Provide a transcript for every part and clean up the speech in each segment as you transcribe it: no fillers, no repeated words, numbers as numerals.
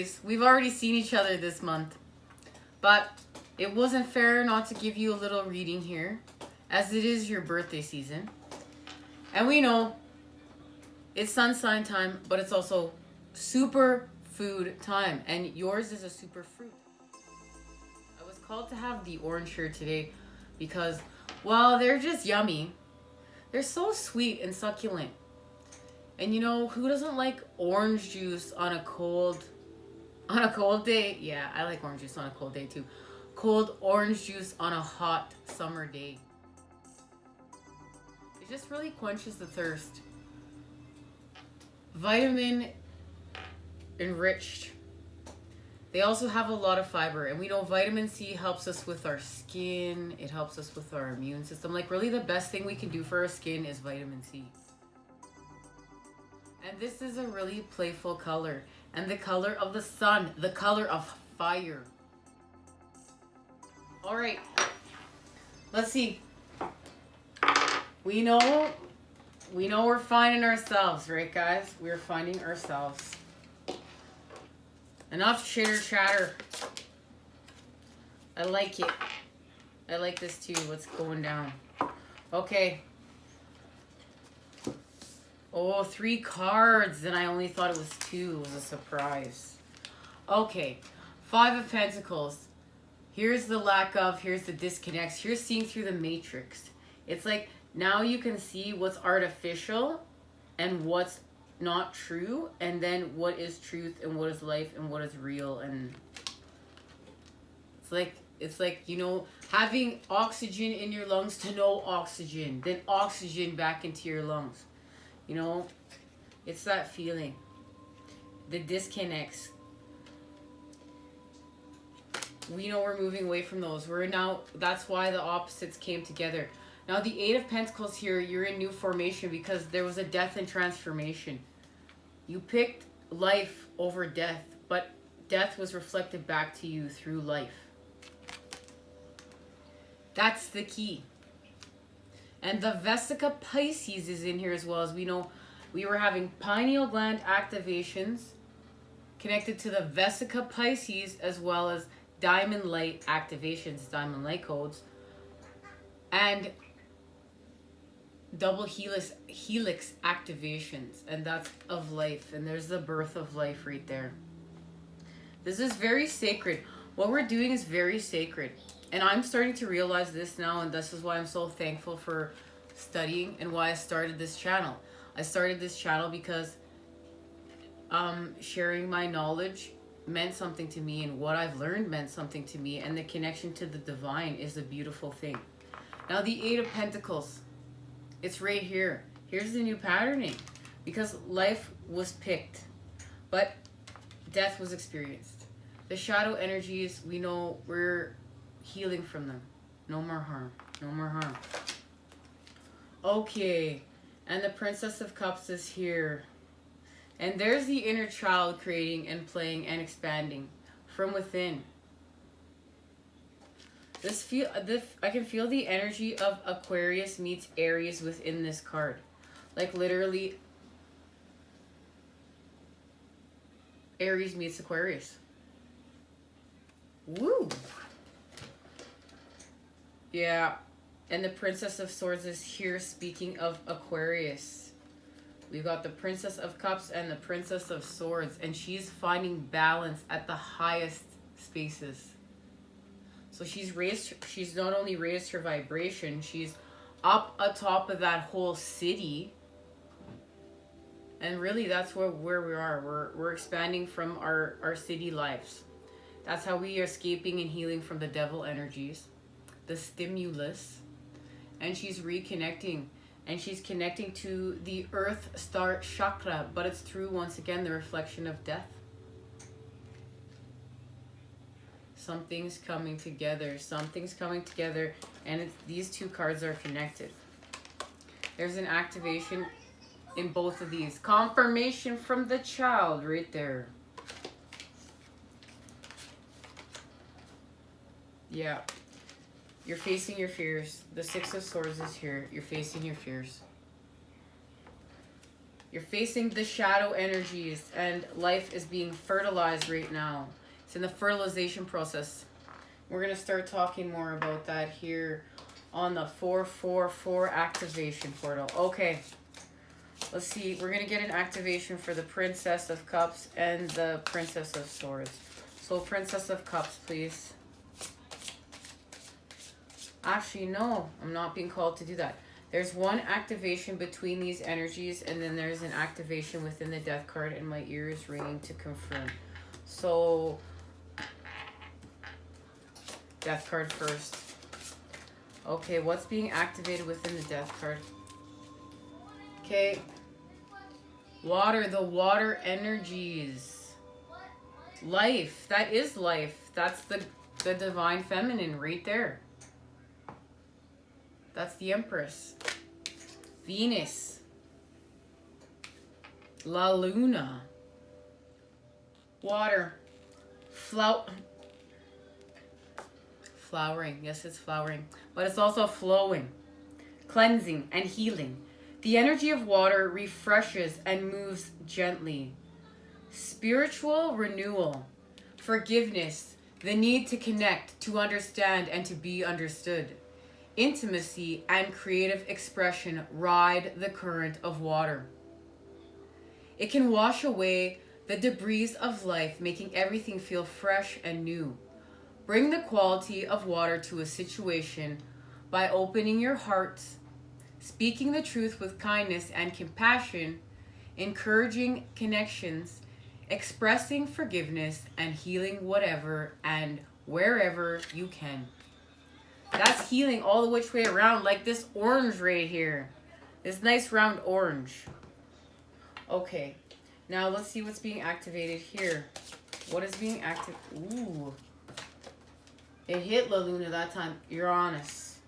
Aries, we've already seen each other this month, but it wasn't fair not to give you a little reading here, as it is your birthday season. And we know it's sun sign time, but it's also super food time, and yours is a super fruit. I was called to have the orange here today because, while they're just yummy, they're so sweet and succulent. And you know, who doesn't like orange juice on a cold day? Yeah, I like orange juice on a cold day too. Cold orange juice on a hot summer day. It just really quenches the thirst. Vitamin enriched. They also have a lot of fiber, and we know vitamin C helps us with our skin. It helps us with our immune system. Like, really, the best thing we can do for our skin is vitamin C. And this is a really playful color, and the color of the sun, the color of fire. All right, let's see. We know we're finding ourselves, right, guys? We're finding ourselves. Enough chitter chatter. I like it. I like this too. What's going down? Okay. Oh, 3 cards, and I only thought it was 2. It was a surprise. Okay. 5 of Pentacles. Here's the lack of, here's the disconnects. Here's seeing through the matrix. It's like, now you can see what's artificial and what's not true, and then what is truth and what is life and what is real. And it's like, you know, having oxygen in your lungs to no oxygen, then oxygen back into your lungs. You know, it's that feeling. The disconnects. We know we're moving away from those. We're now, that's why the opposites came together. Now the 8 of Pentacles here, you're in new formation because there was a death and transformation. You picked life over death, but death was reflected back to you through life. That's the key. And the Vesica Pisces is in here as well. As we know, we were having pineal gland activations connected to the Vesica Pisces, as well as diamond light activations, diamond light codes, and double helix activations, and that's of life. And there's the birth of life right there. This is very sacred. What we're doing is very sacred. And I'm starting to realize this now, and this is why I'm so thankful for studying and why I started this channel. I started this channel because sharing my knowledge meant something to me, and what I've learned meant something to me, and the connection to the divine is a beautiful thing. Now the 8 of Pentacles, it's right here. Here's the new patterning, because life was picked, but death was experienced. The shadow energies, we know we're healing from them. No more harm. No more harm. Okay. And the Princess of Cups is here. And there's the inner child creating and playing and expanding from within. I can feel the energy of Aquarius meets Aries within this card. Like, literally, Aries meets Aquarius. Woo! Yeah, and the Princess of Swords is here, speaking of Aquarius. We've got the Princess of Cups and the Princess of Swords, and she's finding balance at the highest spaces. So she's not only raised her vibration, she's up atop of that whole city. And really, that's where we are. We're expanding from our city lives. That's how we are escaping and healing from the devil energies, the stimulus. And she's reconnecting. And she's connecting to the Earth Star Chakra. But it's through, once again, the reflection of death. Something's coming together. Something's coming together. And these two cards are connected. There's an activation in both of these. Confirmation from the child right there. Yeah. You're facing your fears. The Six of Swords is here. You're facing your fears. You're facing the shadow energies, and life is being fertilized right now. It's in the fertilization process. We're going to start talking more about that here on the 444 activation portal. Okay. Let's see. We're going to get an activation for the Princess of Cups and the Princess of Swords. So, Princess of Cups, please. Actually, no. I'm not being called to do that. There's one activation between these energies, and then there's an activation within the Death card, and my ear is ringing to confirm. So, Death card first. Okay, what's being activated within the Death card? Okay. Water, the water energies. Life, that is life. That's the divine feminine right there. That's the Empress. Venus. La Luna. Water. Flowering. Yes, it's flowering. But it's also flowing. Cleansing and healing. The energy of water refreshes and moves gently. Spiritual renewal. Forgiveness. The need to connect, to understand, and to be understood. Intimacy and creative expression ride the current of water. It can wash away the debris of life, making everything feel fresh and new. Bring the quality of water to a situation by opening your heart, speaking the truth with kindness and compassion, encouraging connections, expressing forgiveness, and healing whatever and wherever you can. That's healing all the which way around, like this orange right here. This nice round orange. Okay. Now let's see what's being activated here. What is being active? Ooh. It hit La Luna that time. Uranus.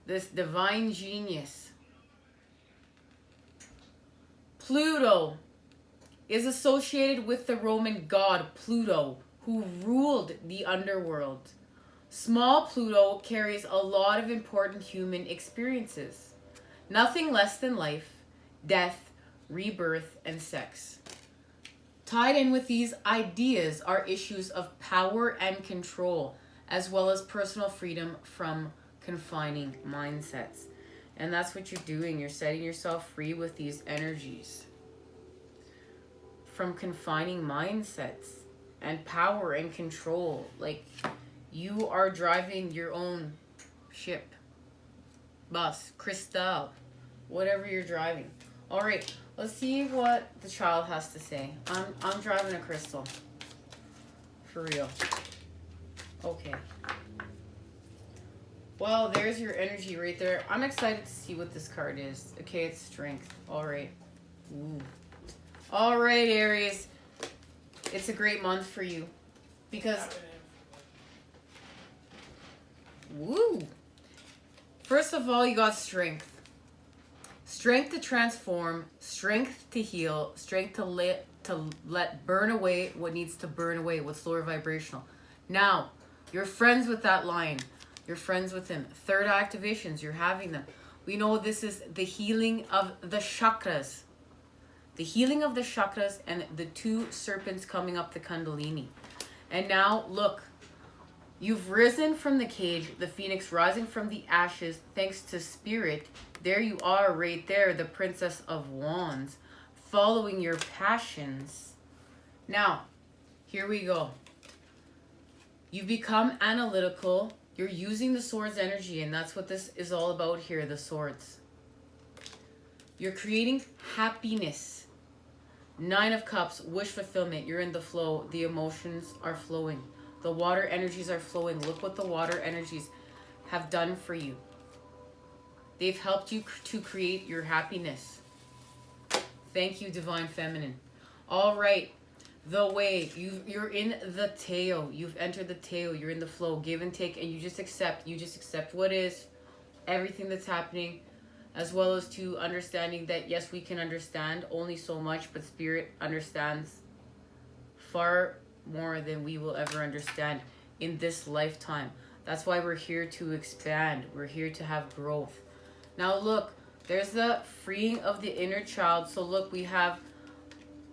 This divine genius. Pluto is associated with the Roman god Pluto, who ruled the underworld. Small Pluto carries a lot of important human experiences. Nothing less than life, death, rebirth, and sex. Tied in with these ideas are issues of power and control, as well as personal freedom from confining mindsets. And that's what you're doing. You're setting yourself free with these energies from confining mindsets and power and control. Like, you are driving your own ship, bus, crystal, whatever you're driving. All right, let's see what the child has to say. I'm driving a crystal, for real. Okay. Well, there's your energy right there. I'm excited to see what this card is. Okay, it's strength. All right. Ooh. All right, Aries. It's a great month for you because, woo. First of all, you got strength. Strength to transform, strength to heal, strength to let burn away what needs to burn away, what's lower vibrational. Now, you're friends with that line. You're friends with him. Third activations, you're having them. We know this is the healing of the chakras. The healing of the chakras and the two serpents coming up the Kundalini. And now, look, you've risen from the cage, the phoenix rising from the ashes, thanks to spirit. There you are right there, the Princess of Wands, following your passions. Now, here we go. You've become analytical. You're using the swords energy, and that's what this is all about here, the swords. You're creating happiness. 9 of Cups, wish fulfillment. You're in the flow. The emotions are flowing. The water energies are flowing. Look what the water energies have done for you. They've helped you to create your happiness. Thank you, Divine Feminine. All right. The way. You're in the Teo. You've entered the Teo. You're in the flow. Give and take. And you just accept. You just accept what is. Everything that's happening. As well as to understanding that, yes, we can understand only so much. But Spirit understands far more than we will ever understand in this lifetime. That's why we're here to expand. We're here to have growth. Now look, there's the freeing of the inner child. So look, we have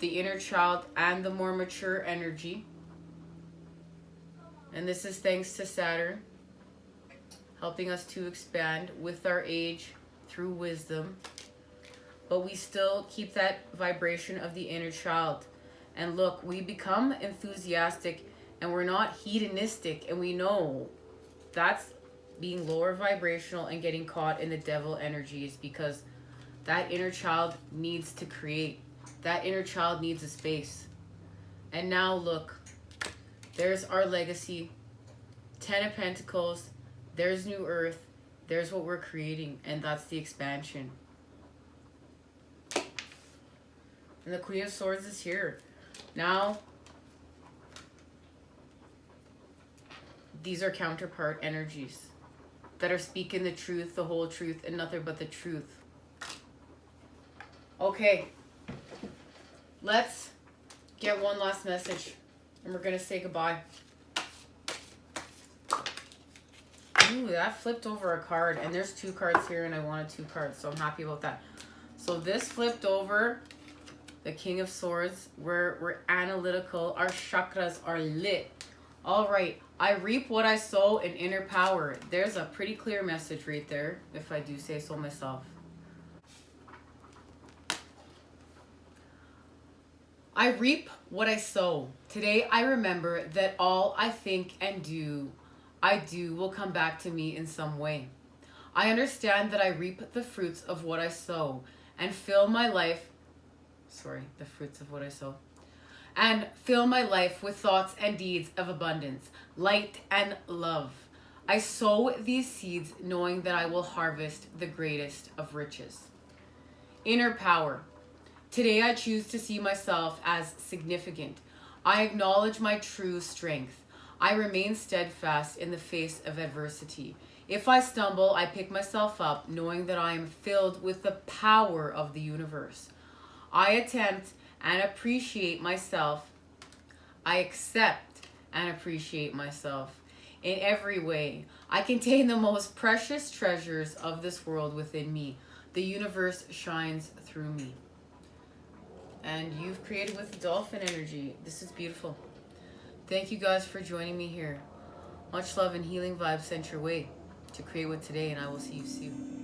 the inner child and the more mature energy. And this is thanks to Saturn, helping us to expand with our age through wisdom. But we still keep that vibration of the inner child. And look, we become enthusiastic and we're not hedonistic. And we know that's being lower vibrational and getting caught in the devil energies, because that inner child needs to create. That inner child needs a space. And now look, there's our legacy. 10 of Pentacles. There's New Earth. There's what we're creating. And that's the expansion. And the Queen of Swords is here. Now, these are counterpart energies that are speaking the truth, the whole truth, and nothing but the truth. Okay. Let's get one last message. And we're going to say goodbye. Ooh, that flipped over a card. And there's 2 cards here, and I wanted 2 cards. So I'm happy about that. So this flipped over the King of Swords. We're analytical. Our chakras are lit. All right. I reap what I sow in inner power. There's a pretty clear message right there, if I do say so myself. I reap what I sow. Today I remember that all I think and I do will come back to me in some way. I understand that I reap the fruits of what I sow and fill my life, the fruits of what I sow, and fill my life with thoughts and deeds of abundance, light and love. I sow these seeds knowing that I will harvest the greatest of riches. Inner power. Today I choose to see myself as significant. I acknowledge my true strength. I remain steadfast in the face of adversity. If I stumble, I pick myself up, knowing that I am filled with the power of the universe. I attempt and appreciate myself. I accept and appreciate myself in every way. I contain the most precious treasures of this world within me. The universe shines through me. And you've created with dolphin energy. This is beautiful. Thank you guys for joining me here. Much love and healing vibes sent your way to create with today, and I will see you soon.